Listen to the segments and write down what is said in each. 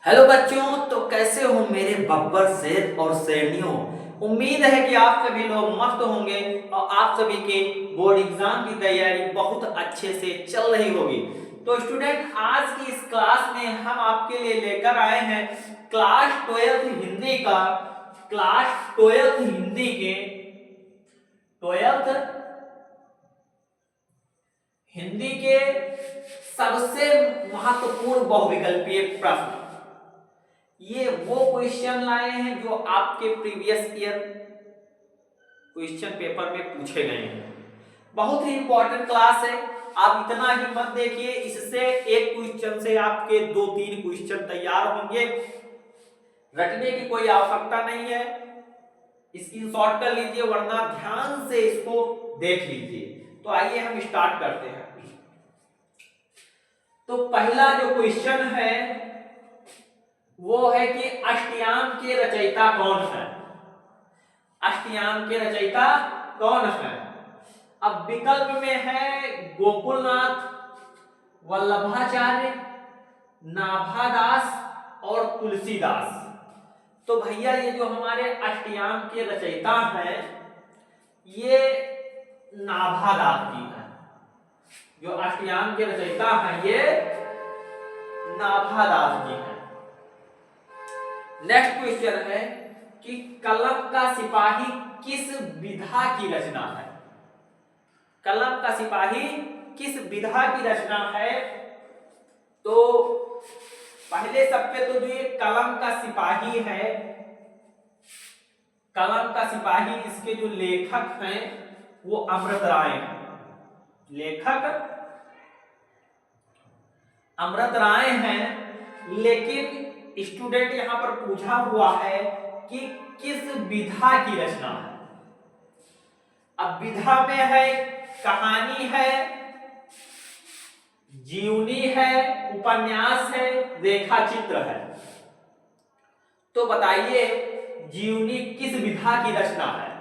Hello बच्चों, तो कैसे हो मेरे बब्बर शेर और शेरनियों। उम्मीद है कि आप सभी लोग मस्त होंगे और आप सभी के बोर्ड एग्जाम की तैयारी बहुत अच्छे से चल रही होगी। तो स्टूडेंट, आज की इस क्लास में हम आपके लिए लेकर आए हैं क्लास 12th हिंदी के 12th हिंदी के सबसे महत्वपूर्ण बहुविकल्पीय प्रश्न। ये वो क्वेश्चन लाए हैं जो आपके प्रीवियस ईयर क्वेश्चन पेपर में पूछे गए हैं। बहुत ही इंपॉर्टेंट क्लास है। आप इतना ही मत देखिए, इससे एक क्वेश्चन से आपके 2-3 क्वेश्चन तैयार होंगे। रटने की कोई आवश्यकता नहीं है, स्क्रीनशॉट कर लीजिए वरना ध्यान से इसको देख लीजिए। तो आइए हम स्टार्ट करते हैं। तो पहला जो क्वेश्चन है वो है कि अष्टयाम के रचयिता कौन है। अष्टयाम के रचयिता कौन है। अब विकल्प में है गोकुलनाथ, वल्लभाचार्य, नाभादास और तुलसीदास। तो भैया ये जो हमारे अष्टयाम के रचयिता हैं ये नाभादास जी हैं। जो अष्टयाम के रचयिता हैं ये नाभादास जी हैं। नेक्स्ट क्वेश्चन है कि कलम का सिपाही किस विधा की रचना है। कलम का सिपाही किस विधा की रचना है। तो पहले सबके तो जो ये कलम का सिपाही है, कलम का सिपाही इसके जो लेखक हैं वो अमृत राय हैं। लेखक अमृत राय हैं, लेकिन स्टूडेंट यहां पर पूछा हुआ है कि किस विधा की रचना है। अब विधा में है कहानी है, जीवनी है, उपन्यास है, रेखा चित्र है। तो बताइए जीवनी किस विधा की रचना है।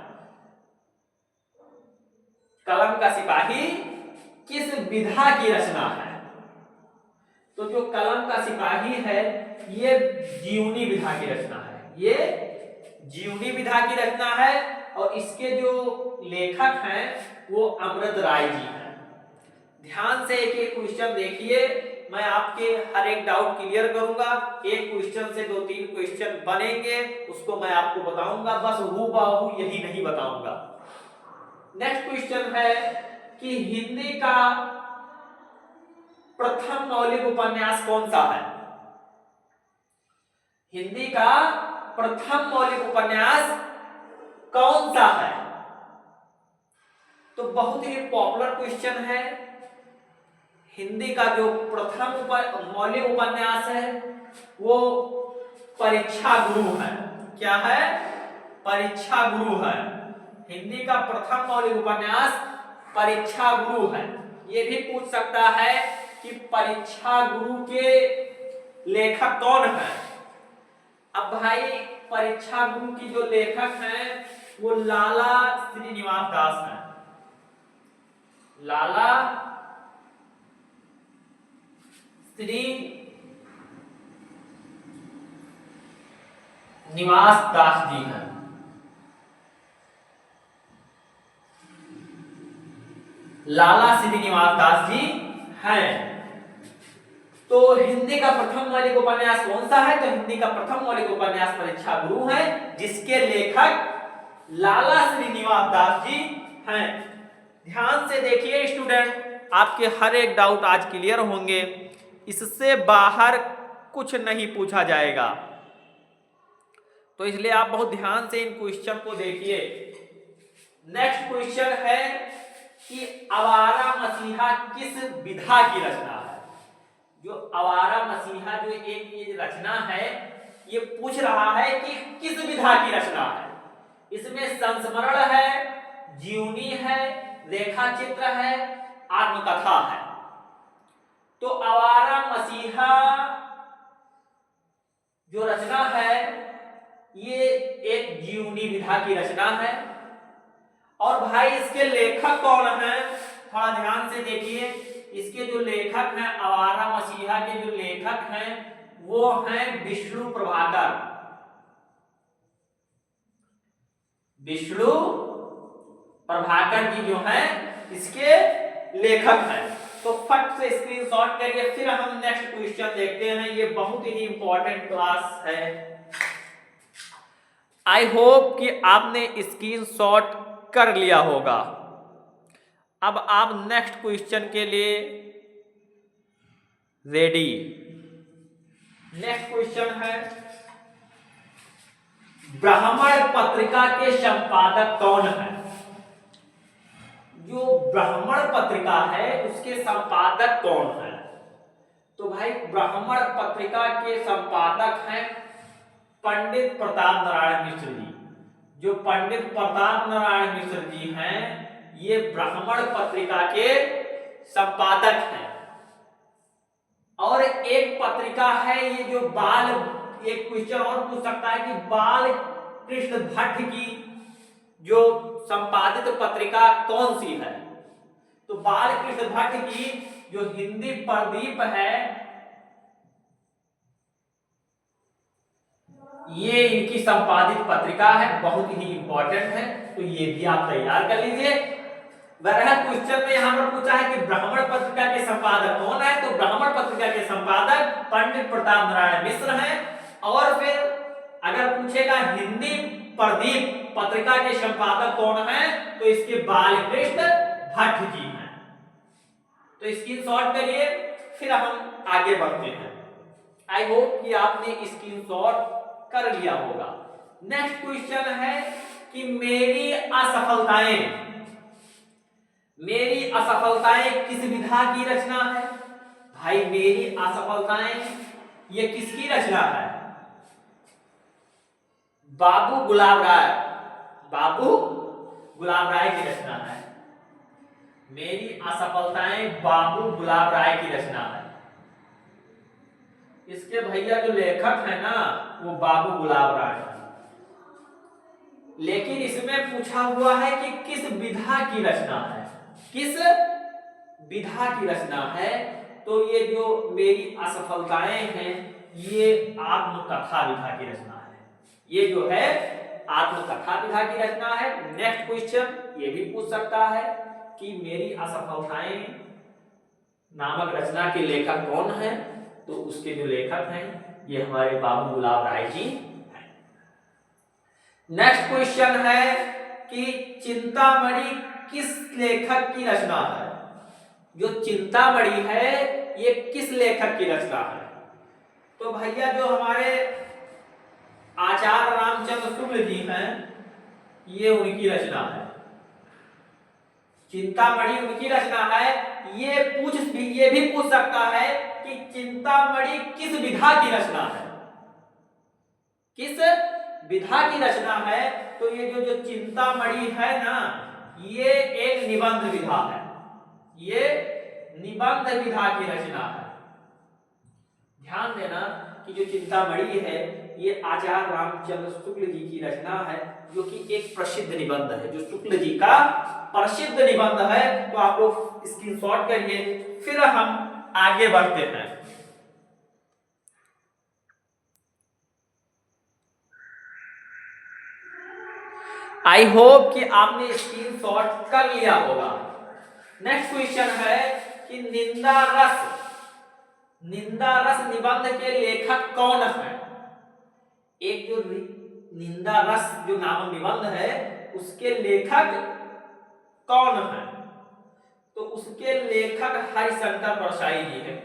कलम का सिपाही किस विधा की रचना है। तो जो कलम का सिपाही है ये जीवनी विधा की रचना है। ये जीवनी विधा की रचना है और इसके जो लेखक हैं वो अमृत राय जी हैं। ध्यान से एक एक क्वेश्चन देखिए, मैं आपके हर एक डाउट क्लियर करूंगा। एक क्वेश्चन से 2-3 क्वेश्चन बनेंगे, उसको मैं आपको बताऊंगा, बस हूबहू यही नहीं बताऊंगा। नेक्स्ट क्वेश्चन है कि हिंदी का प्रथम मौलिक उपन्यास कौन सा है। हिंदी का प्रथम मौलिक उपन्यास कौन सा है। तो बहुत ही पॉपुलर क्वेश्चन है। हिंदी का जो प्रथम मौलिक उपन्यास है वो परीक्षा गुरु है। क्या है। परीक्षा गुरु है। हिंदी का प्रथम मौलिक उपन्यास परीक्षा गुरु है। ये भी पूछ सकता है कि परीक्षा गुरु के लेखक कौन है। अब भाई परीक्षा गुरु की जो लेखक हैं वो लाला श्रीनिवास दास हैं। लाला श्रीनिवास दास जी हैं। लाला श्रीनिवास दास जी हैं। तो हिंदी का प्रथम मौलिक उपन्यास कौन सा है। तो हिंदी का प्रथम मौलिक उपन्यास परीक्षा गुरु है, जिसके लेखक लाला श्रीनिवास दास जी हैं। ध्यान से देखिए स्टूडेंट, आपके हर एक डाउट आज क्लियर होंगे। इससे बाहर कुछ नहीं पूछा जाएगा, तो इसलिए आप बहुत ध्यान से इन क्वेश्चन को देखिए। नेक्स्ट क्वेश्चन है कि आवारा मसीहा किस विधा की रचना है। जो आवारा मसीहा जो एक ये रचना है ये पूछ रहा है कि किस विधा की रचना है। इसमें संस्मरण है, जीवनी है, रेखा चित्र है, आत्मकथा है। तो आवारा मसीहा जो रचना है ये एक जीवनी विधा की रचना है। और भाई इसके लेखक कौन हैं, थोड़ा ध्यान से देखिए। इसके जो लेखक हैं, आवारा मसीहा के जो लेखक हैं वो हैं विष्णु प्रभाकर। विष्णु प्रभाकर जी जो हैं इसके लेखक हैं। तो फट से स्क्रीनशॉट करिए। फिर हम नेक्स्ट क्वेश्चन देखते हैं। ये बहुत ही इंपॉर्टेंट क्लास है। आई होप कि आपने स्क्रीनशॉट कर लिया होगा। अब आप नेक्स्ट क्वेश्चन के लिए रेडी। नेक्स्ट क्वेश्चन है, ब्राह्मण पत्रिका के संपादक कौन है? जो ब्राह्मण पत्रिका है उसके संपादक कौन है? तो भाई ब्राह्मण पत्रिका के संपादक हैं पंडित प्रताप नारायण मिश्र जी। जो पंडित प्रताप नारायण मिश्र जी हैं ये ब्राह्मण पत्रिका के संपादक हैं। और एक पत्रिका है ये जो बाल, एक क्वेश्चन और पूछ सकता है कि बाल कृष्ण भट्ट की जो संपादित पत्रिका कौन सी है? तो बाल कृष्ण भट्ट की जो हिंदी प्रदीप है ये इनकी संपादित पत्रिका है, बहुत ही इंपॉर्टेंट है। तो ये भी आप तैयार कर लीजिए। बहरहाल क्वेश्चन में यहां पर पूछा है कि ब्राह्मण पत्रिका के संपादक कौन है? तो ब्राह्मण पत्रिका के संपादक पंडित प्रताप नारायण मिश्र हैं। और फिर अगर पूछेगा हिंदी प्रदीप पत्रिका के संपादक कौन है तो इसके बालकृष्ण भट्ट जी हैं। तो स्क्रीनशॉट करिए। फिर हम आगे बढ़ते हैं। आई होप कि आपने स्क्रीनशॉट कर लिया होगा। नेक्स्ट क्वेश्चन है कि मेरी असफलताएं किस विधा की रचना है? भाई मेरी असफलताएं ये किसकी रचना है? बाबू गुलाब राय की रचना है। मेरी असफलताएं बाबू गुलाब राय की रचना है। इसके भैया जो लेखक है ना वो बाबू गुलाब राय है। लेकिन इसमें पूछा हुआ है कि किस विधा की रचना है? किस विधा की रचना है? तो ये जो मेरी असफलताएं हैं ये आत्मकथा विधा की रचना है। ये जो है आत्मकथा विधा की रचना है। नेक्स्ट क्वेश्चन ये भी पूछ सकता है कि मेरी असफलताएं नामक रचना के लेखक कौन है? तो उसके जो लेखक हैं ये हमारे बाबू गुलाब राय जी हैं। नेक्स्ट क्वेश्चन है कि चिंतामणि किस लेखक की रचना है? जो चिंतामणि है ये किस लेखक की रचना है? तो भैया जो हमारे आचार्य रामचंद्र शुक्ल जी हैं ये उनकी रचना है। चिंतामणि उनकी रचना है। ये भी पूछ सकता है कि चिंतामणि किस विधा की रचना है? किस विधा की रचना है? तो ये जो चिंतामणि है ना ये एक निबंध विधा है। ये निबंध विधा की रचना है। ध्यान देना कि जो चिंतामणि है ये आचार्य रामचंद्र शुक्ल जी की रचना है जो कि एक प्रसिद्ध निबंध है, जो शुक्ल जी का प्रसिद्ध निबंध है। तो आप लोग स्क्रीनशॉट करिए। फिर हम आगे बढ़ते हैं। आई होप कि आपने स्क्रीनशॉट कर लिया होगा। नेक्स्ट क्वेश्चन है कि निंदा रस निबंध के लेखक कौन है? एक जो निंदा रस जो नामक निबंध है उसके लेखक कौन है? तो उसके लेखक हरिशंकर परसाई जी हैं।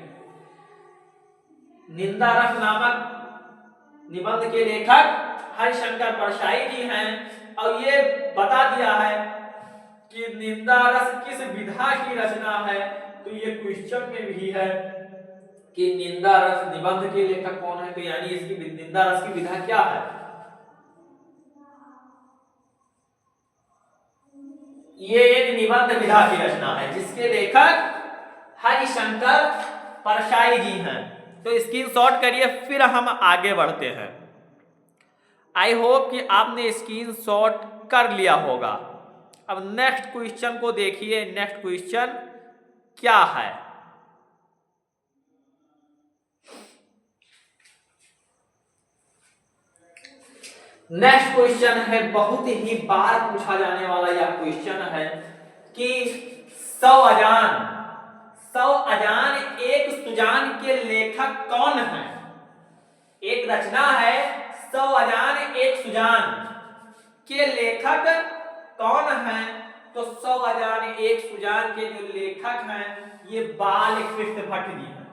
निंदा रस नामक निबंध के लेखक हरिशंकर परसाई जी हैं। और ये बता दिया है कि निंदा रस किस विधा की रचना है। तो ये क्वेश्चन में भी है कि निंदा रस निबंध के लेखक कौन है। तो यानी इसकी निंदा रस की विधा क्या है? ये एक निबंध विधा की रचना है जिसके लेखक हरिशंकर परसाई जी हैं। तो स्क्रीनशॉट करिए। फिर हम आगे बढ़ते हैं। आई होप कि आपने स्क्रीनशॉट कर लिया होगा। अब नेक्स्ट क्वेश्चन को देखिए। नेक्स्ट क्वेश्चन क्या है? नेक्स्ट क्वेश्चन है, बहुत ही बार पूछा जाने वाला यह क्वेश्चन है कि सौ अजान एक सुजान के लेखक कौन है। एक रचना है सौ अजान एक सुजान के लेखक कौन है। तो सौ अजान एक सुजान के जो लेखक हैं ये बालकृष्ण भट्ट जी हैं,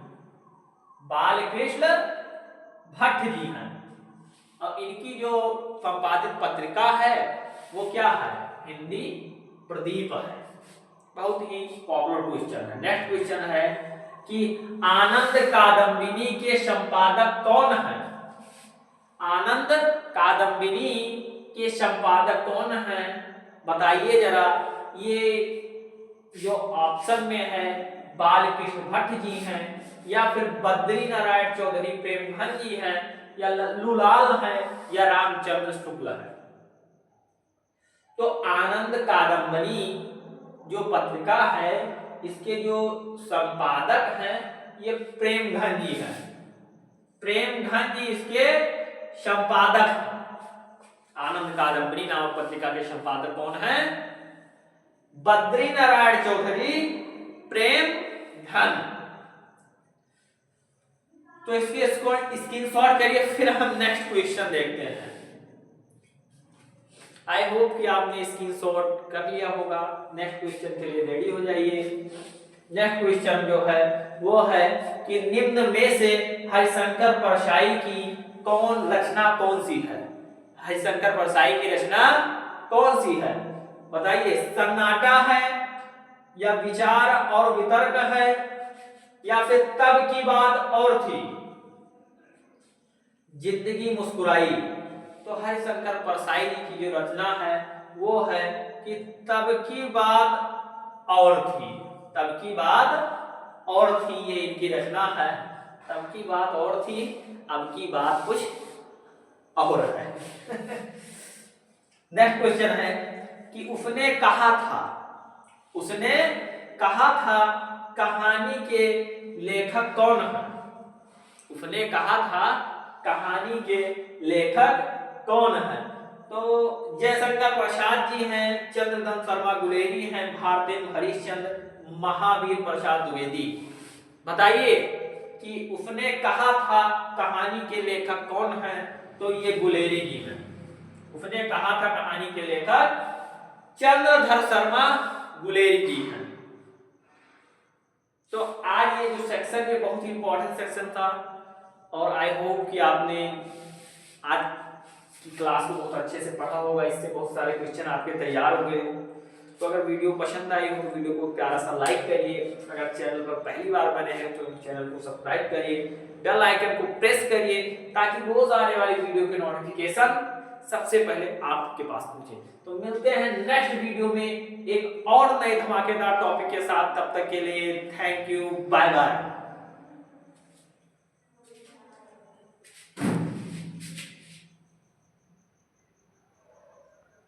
बालकृष्ण भट्ट जी हैं। और इनकी जो संपादित पत्रिका है वो क्या है, हिंदी प्रदीप है। बहुत ही पॉपुलर क्वेश्चन है। नेक्स्ट क्वेश्चन है कि आनंद कादंबिनी के संपादक कौन है। आनंद कादंबिनी के संपादक कौन है, बताइए जरा। ये जो ऑप्शन में है बालकृष्ण भट्ट जी हैं, या फिर बद्री नारायण चौधरी प्रेमधन जी हैं, या लल्लूलाल है, या रामचंद्र शुक्ल है। तो आनंद कादंबनी जो पत्रिका है इसके जो संपादक हैं ये प्रेमधन जी हैं। प्रेमधन जी इसके संपादक हैं। आनंद कादंबनी नामक पत्रिका के संपादक कौन है, बद्री नारायण चौधरी प्रेमधन। तो इसकी स्क्रीनशॉट करिए, फिर हम नेक्स्ट क्वेश्चन देखते हैं। आई होप कि आपने स्क्रीनशॉट कर लिया होगा। नेक्स्ट क्वेश्चन के लिए रेडी हो जाइए। नेक्स्ट क्वेश्चन जो है वो है कि निम्न में से हरिशंकर परसाई की कौन रचना कौन सी है। हरिशंकर परसाई की रचना कौन सी है, बताइए। सन्नाटा है, या विचार और वितर्क है, या फिर तब की बात और थी, जिंदगी मुस्कुराई। तो हरिशंकर परसाई जी की जो रचना है वो है कि तब की बात और थी। तब की बात और थी, ये इनकी रचना है। तब की बात और थी, अब की बात कुछ और है। नेक्स्ट क्वेश्चन है कि उसने कहा था कहानी के लेखक कौन है। उसने कहा था कहानी के लेखक कौन है। तो जयशंकर प्रसाद जी हैं, चंद्रधन शर्मा गुलेरी हैं, भारतेंदु हरिश्चंद्र, महावीर प्रसाद द्विवेदी। बताइए कि उसने कहा था कहानी के लेखक कौन है। तो ये गुलेरी जी हैं। उसने कहा था कहानी के लेखक चंद्रधर शर्मा गुलेरी जी हैं। तो आज ये जो सेक्शन है बहुत ही इंपॉर्टेंट सेक्शन था, और आई होप कि आपने आज की क्लास को बहुत अच्छे से पढ़ा होगा। इससे बहुत सारे क्वेश्चन आपके तैयार हो गए हो। तो अगर वीडियो पसंद आई हो तो वीडियो को प्यारा सा लाइक करिए। अगर चैनल पर पहली बार बने हैं तो चैनल को सब्सक्राइब करिए, बेल आइकन को प्रेस करिए, ताकि रोज आने वाली वीडियो के नोटिफिकेशन सबसे पहले आपके पास पहुंचे। तो मिलते हैं नेक्स्ट वीडियो में एक और नए धमाकेदार टॉपिक के साथ। तब तक के लिए थैंक यू, बाय बाय।